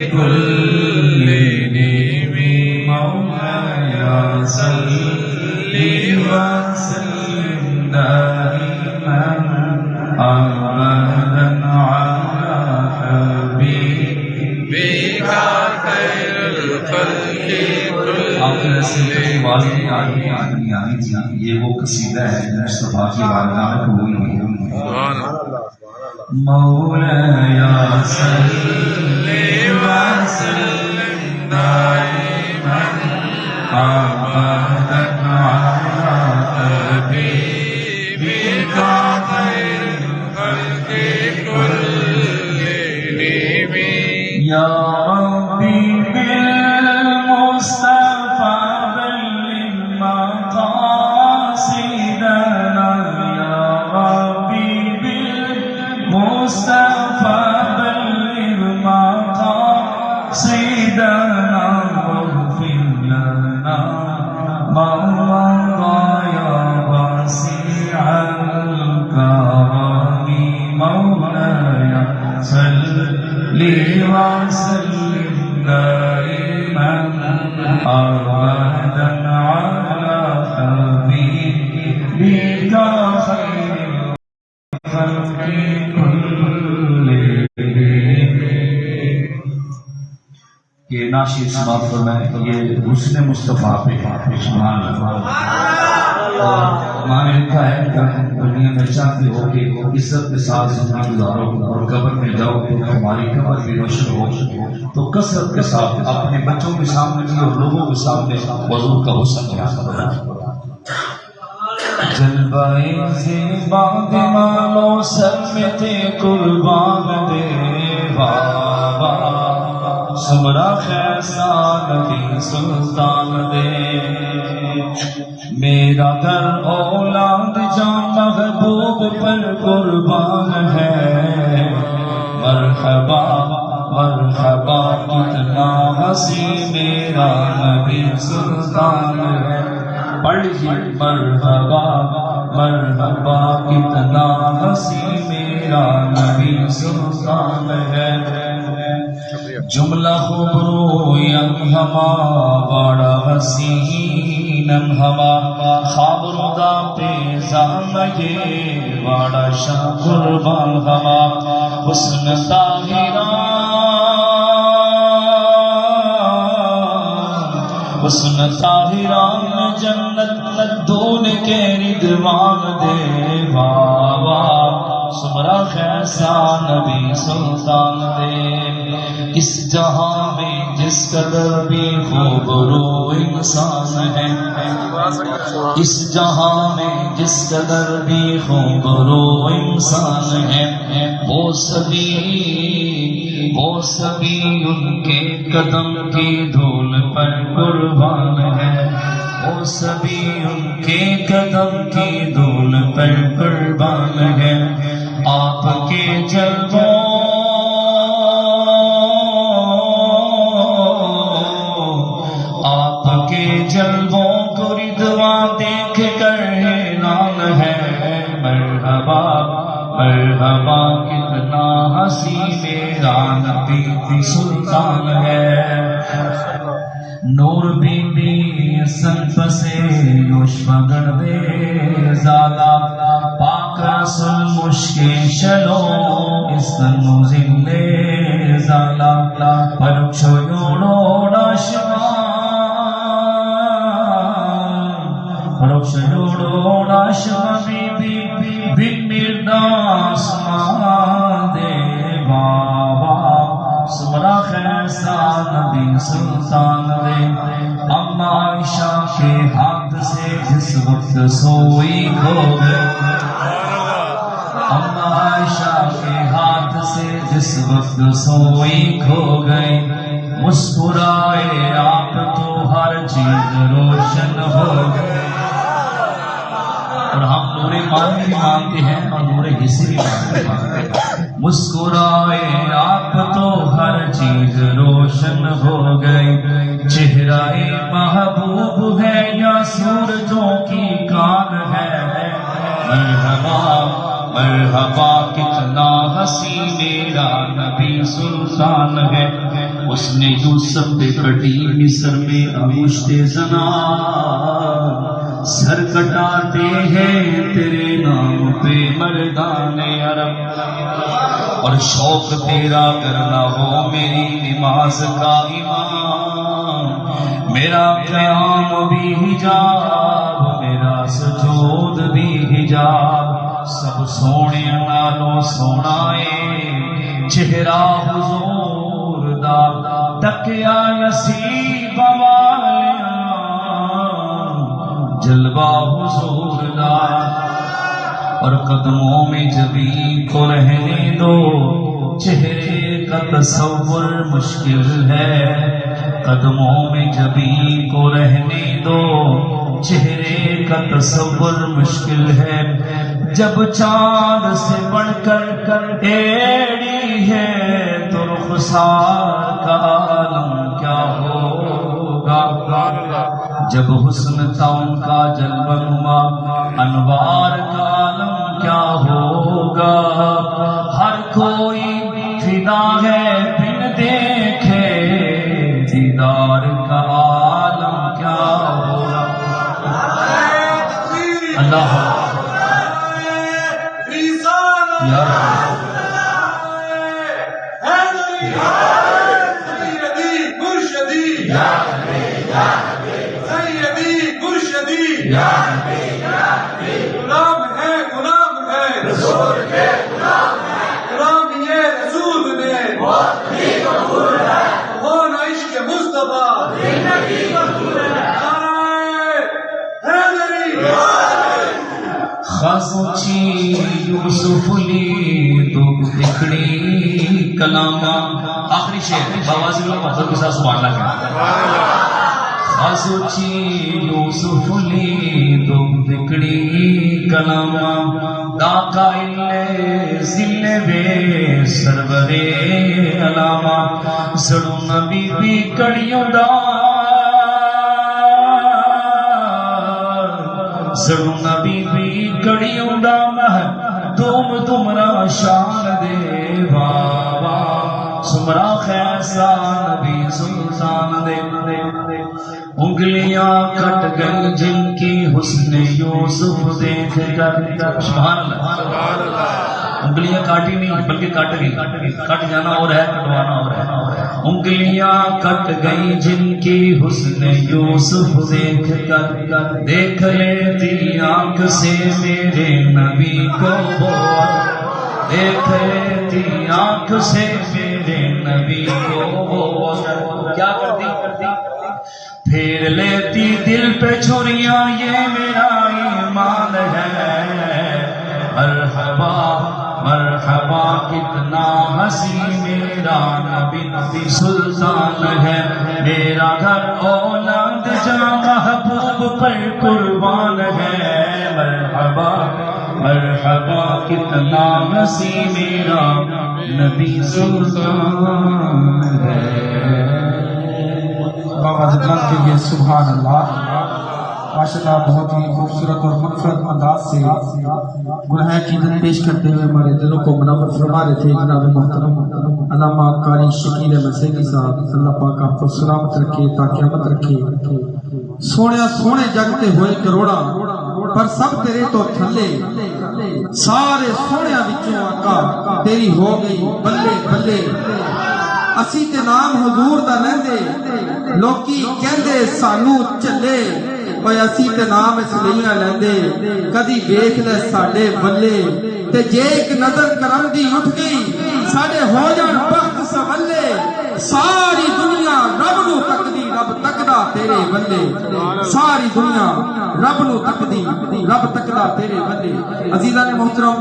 كل نعم مولاي صل وسلم دائما أبدا على حبيبك خير الخلق كلهم. آپ نے سلسلے کی آواز نہیں آنی تھی. یہ وہ قصیدہ ہے جو مصطفیٰ کی بارگاہ میں قبول ہوئی. مولاي صل وسلم دائما أبدا على حبيبك خير الخلق كلهم. يا ربي بالمصطفى بلغ مقاصدنا. يا ربي بالمصطفى بلغ مقاصدنا واغفر لنا ما مضى يا واسع الكرم. مولاي صل وسلم دائما أبدا على حبيبك خير الخلق كلهم. یہ ناشید سماعت فرمائے. یہ حسن مصطفیٰ پہ سبحان اللہ. ماں نے لکھا ہے کہ دنیا میں چاہتے ہو کہ عزت کے ساتھ زندگی گزارو اور قبر میں جاؤ تو ہماری قبر بھی روشن ہو تو کثرت کے ساتھ اپنے بچوں کے سامنے بھی اور لوگوں کے سامنے حضور کا حسن بیان کرو. جلوائے زیبا دیوانوں سر میں تھے قربان دے بابا. سمرا خیسان دی سلطان دے. میرا گھر اولاد جان محبوب پر قربان ہے. مرحبا مرحبا کتنا حسین میرا نبی سلطان ہے. پڑھ لیجیے مرحبا مرحبا کتنا حسین میرا نبی سلطان ہے. جملہ خوبرویم ہما بڑا حسینم ہما خواب ردا پیزام یہ بڑا شاہ قربان ہما. حسن طاہران جنت دون کے ردوان دے بابا. سمرا خیسا نبی سلطان دے. اس جہاں میں جس قدر بھی خوب رو انسان ہے. اس جہاں میں جس قدر بھی خوب رو انسان ہے. وہ سبھی ان کے قدم کی دھول پر قربان ہے. وہ سبھی ان کے قدم کی دھول پر قربان ہے. آپ کے جلووں کو ردوان دیکھ کر حیران ہے. مرحبا مرحبا کتنا حسین میرا نبی سلطان ہے. نور بی بی سن پسے نوش پگڑ دے زالا. پاک رسول مشکے شلو اس تنو زندے زالا. پرچو یوڑو ڈاشما پرچو ڈاشما بی بی بن مرداس دے بابا. سمرا خیسا نبی سلطان دے. اما عائشہ کے ہاتھ سے جس وقت سوئی کھو گئے. اما عائشہ کے ہاتھ سے جس وقت سوئی کھو گئے. مسکرائے آپ تو ہر چیز روشن ہو گئے. اور ہم نور ایمان بھی مانتے ہیں اور نور حصے بھی مانتے ہیں. مسکرائے آپ تو ہر چیز روشن ہو گئی. چہرہ محبوب ہے یا سورجوں کی کان ہے. مرحبا مرحبا کتنا حسین میرا نبی سلطان ہے. اس نے یوسف پہ کٹی مصر میں انگشت زنا، سر کٹاتے ہیں تیرے نام پہ مردان عرب، اور شوق تیرا کرنا ہو میری نماز کا امام، میرا قیام بھی حجاب، میرا سجود بھی حجاب، سب سونے نالوں سونا ہے چہرہ حضور دا، تکیا نصیب والیاں جلوہ حضور دا، اور قدموں میں جبی کو رہنے دو، چہرے کا تصور مشکل ہے، قدموں میں جبی کو رہنے دو، چہرے کا تصور مشکل ہے، جب چاند سے بڑھ کر ایڑی ہے تو رخسار کا عالم کیا ہوگا، جب حسن تھا ان کا جلوہ نما انوار کا عالم کیا ہوگا، ہر کوئی فدا ہے بن دیکھے دیدار کا عالم کیا ہوگا۔ اللہ یا سیدی مرشدی سیدی مرشدی، غلام ہے رسول کے، غلام یہ رسول نے کون عشق مصطفیٰ، خزوچی یوسف لی تو دکھڑی کلاما، آخری شعر باوازی لوگ محفوظ کے ساتھ سبحان اللہ کہا، خزوچی یوسف لی تو دکھڑی کلاما، داکا اللہ زل بے سرورے علاما، سڑو نبی بی کڑیوں دا، سڑو نبی بی کڑیوں دا مہر دوم تمرا شان دے بابا، سمرا خیسا نبی سلطان دے، انگلیاں کٹ گئی جن کی حسن یوسف دیکھ کر، سبحان اللہ، انگلیاں کاٹی نہیں بلکہ کٹ گئی، کٹ جانا اور ہے کٹوانا اور ہے، انگلیاں کٹ گئی جن کی حسن یوسف دیکھ کر، دیکھ لیتی آنکھ سے میرے نبی کو، دیکھ لیتی آنکھ سے میرے نبی کو، کیا کرتی پھیر لیتی دل پہ چھریاں، یہ میرا ایمان ہے، مرحبا مرحبا کتنا ہنسی میرا نبی سلطان ہے، میرا گھر اولاد جہاں محبوب پر قربان ہے، مرحبا مرحبا کتنا ہنسی میرا نبی سلطان ہے۔ بابا جدران کے لیے سبحان اللہ، ماشاءاللہ بہت ہی خوبصورت اور منفرد انداز سے گناہ کی عیدت پیش کرتے ہوئے ہمارے دلوں کو منور فرما رہے تھے جناب محترم علامہ قاری شکیل مسیحی صاحب، اللہ پاک آپ کو سلامت رکھے تا قیامت رکھے۔ سونے سونے جگتے ہوئے کروڑا پر سب تیرے تو تھلے، سارے سونے بچوں آقا تیری ہو گئی بلے بلے، اسی تے نام حضور دا لیندے لوکی کہندے سانو چلے، اوے اسی تے نام اس لیے لیندے کدی ویکھ لے ساڈے ولے، تے جے ایک نظر کرم دی اٹھ گئی ساڈے ہو جان بخت سولے، ساری دنیا رب نو تکدی رب تکدا تیرے ولے، ساری دنیا رب نو تکدی رب تکدا تیرے ولے۔ عزیزان محترم،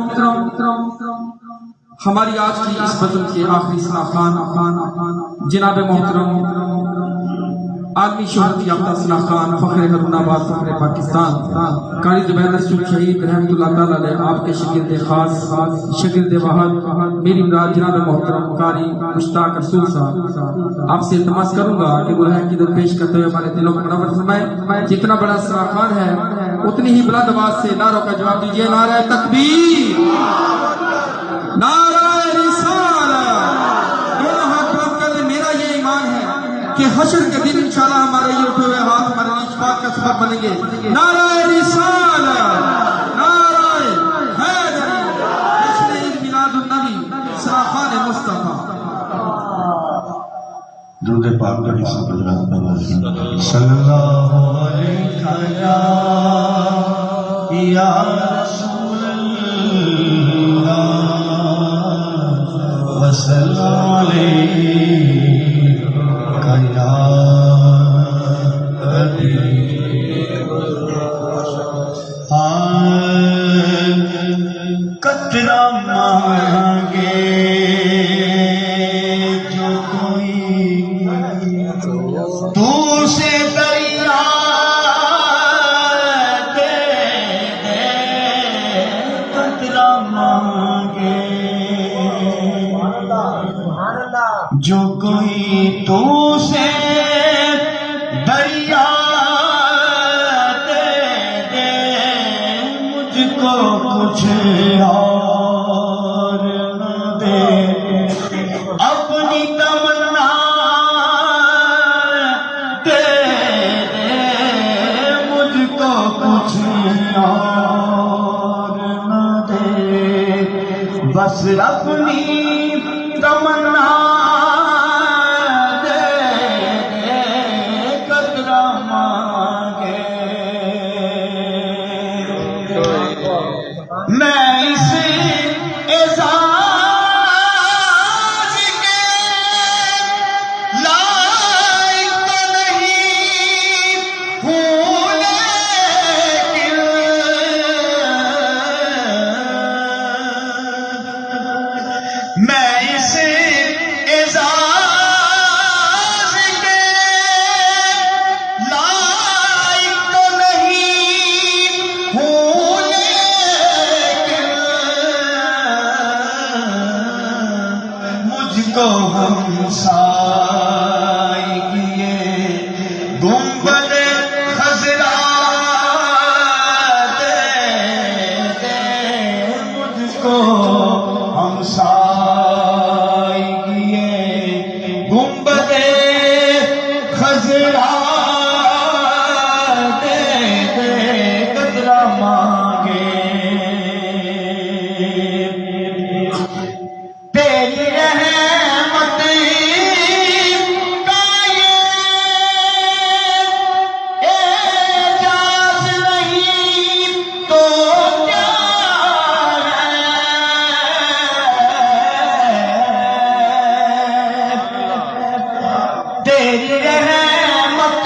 ہماری آج کی اس بزم کے آخری ثنا خان جناب محترم عالمی شہرت یافتہ ثنا خان، فخر ہارون آباد، فخر پاکستان، قاری زبیر رسول شہید رحمت اللہ تعالیٰ علیہ، آپ کے شاگرد خاص شاگرد واحد میری مراد جناب محترم قاری مشتاق رسول صاحب، آپ سے التماس کروں گا کہ گناہ کی عیدت پیش کرتے ہوئے ہمارے دلوں کو منور فرمائیں۔ جتنا بڑا ثنا خان ہے اتنی ہی بلند آواز سے نعروں کا جواب دیجیے، نعرہ تکبیر، نعرہ رسالت، دونوں ہاتھ بلند کر دیں۔ میرا یہ ایمان کہ حشر کے دن انشاءاللہ ہمارے یہ اٹھے ہوئے ہاتھ ہمارے لیے شفاعت کا سبب بنیں گے. نعرہ رسالہ، نعرہ حیدری، جشن عید میلاد النبی سراخان مصطفیٰ. درود پاک پڑھی صلی اللہ علیہ یا رسول اللہ وسلم علیہ یا حبیب قطرہ مانگے جو کوئی تو سے دریا دے دے، قطرہ مانگے جو کوئی تو سے دریا دے دے، مجھ کو کچھ اور نہ دے، اپنی تمنا دے دے، مجھ کو کچھ اور نہ دے، بس اپنی تمنا دے دے، قطرہ مانگے. میں اس اعزاز کے لائق تو نہیں ہوں، لیکن میں اس اعزاز کے لائق تو نہیں ہوں، لیکن مجھ کو ہمسائے کیے گنبد خضرا دے دے، مجھ کو ہمسائے کیے گنبد خضرا دے دے، قطرہ مانگے. تیری رحمت کا یہ اعجاز نہیں تو کیا ہے، تیری رحمت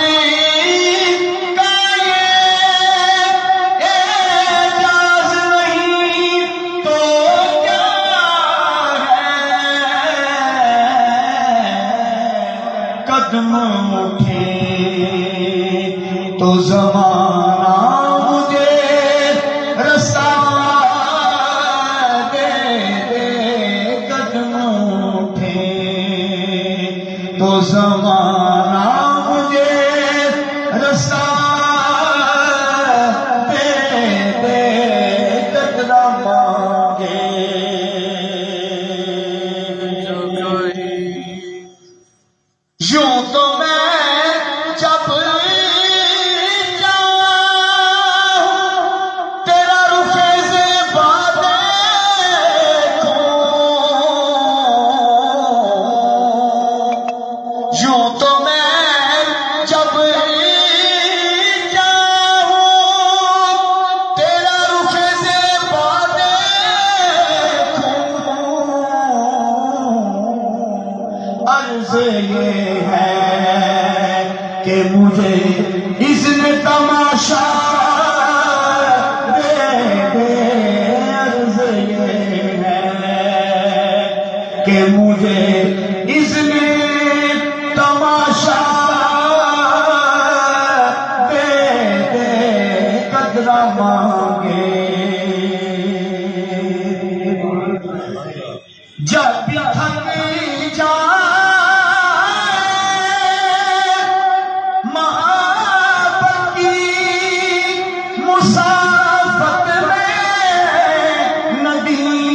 کا یہ اعجاز نہیں تو کیا ہے، قدم اٹھے تو زمانہ مجھے رستہ دے دے، قدم اٹھے تو زمانہ مجھے رستہ دے دے، قطرہ مانگے. یوں تو میں جب جاؤں تیرا رخ زیبا دیکھوں، یوں تو میں جب جاؤں تیرا رخ زیبا دیکھوں، عرض یہ ہے کہ مجھے اذن تماشا دے دے، عرض یہ ہے کہ مجھے اذن تماشا دے دے، قطرہ مانگے. جب بھی تھک جائے محبت کی مسافت میں ندیم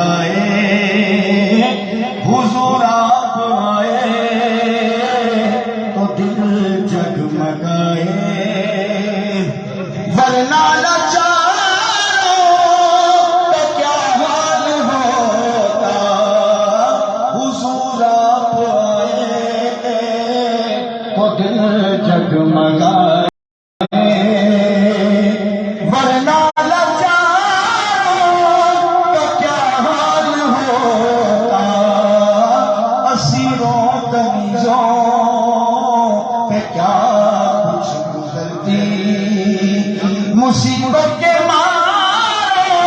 جگمگائے حضور آپ آئے تو دل جگمگائے ورنہ لاچاروں کا کیا حال ہوتا حضور آپ آئے تو دل جگمگائے ورنہ مصیبت کے ماروں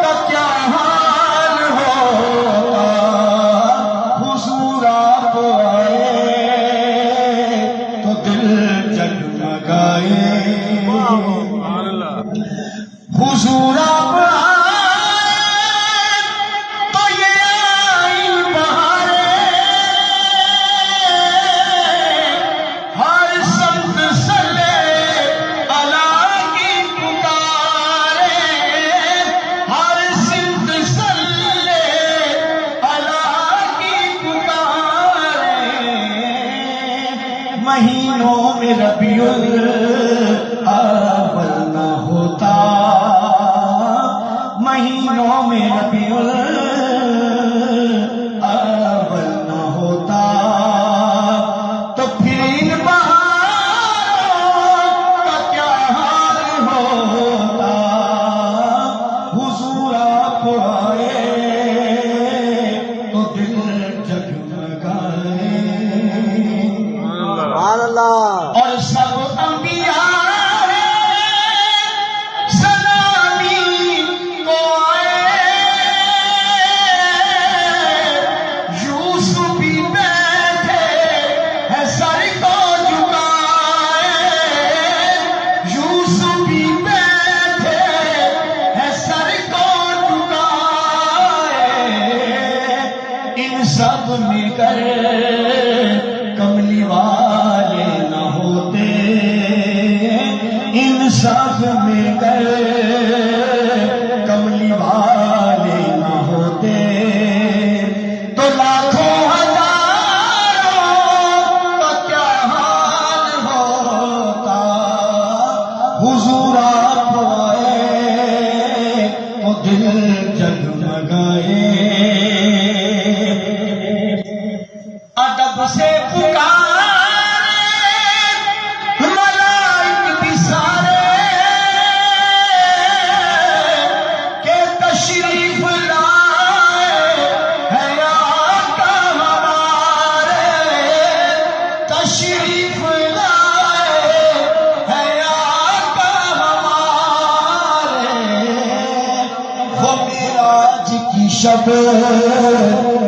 کا کیا حال ہوگا حضور آپ آئے تو دل جگمگائے حضور آپ آئے تو یہ آئین بہارے ہر سمت سلے مہینوں میں ربیع الاول نہ ہوتا مہینوں میں ربیع الاول نہ ہوتا تو پھر ان بہاروں کا کیا حال ہوتا حضور آپ آئے تو دل جگمگائے اور سب انبیاء سلامی کو آئے یوسف بھی بیٹھے ہے سر کو جھکائے یوسف بھی بیٹھے ہے سر کو جھکائے ان سب مل کر کملی والے نہ ہوتے ان سب مل کر کملی والے نہ ہوتے تو لاکھوں ہزاروں کا کیا حال ہوتا حضور آپ آئے تو دل جگمگائے ادب سے پکارے ملائک بھی سارے کہ تشریف لائے ہے آقا ہمارے تشریف لائے ہے آقا ہمارے وہ معراج کی شب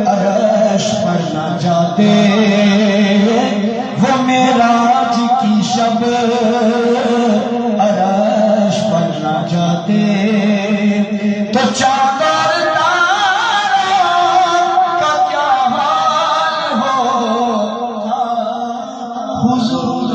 عرش پر نہ جاتے وہ معراج کی شب عرش پر نہ جاتے تو چاند اور تاروں کا کیا حال ہوتا حضور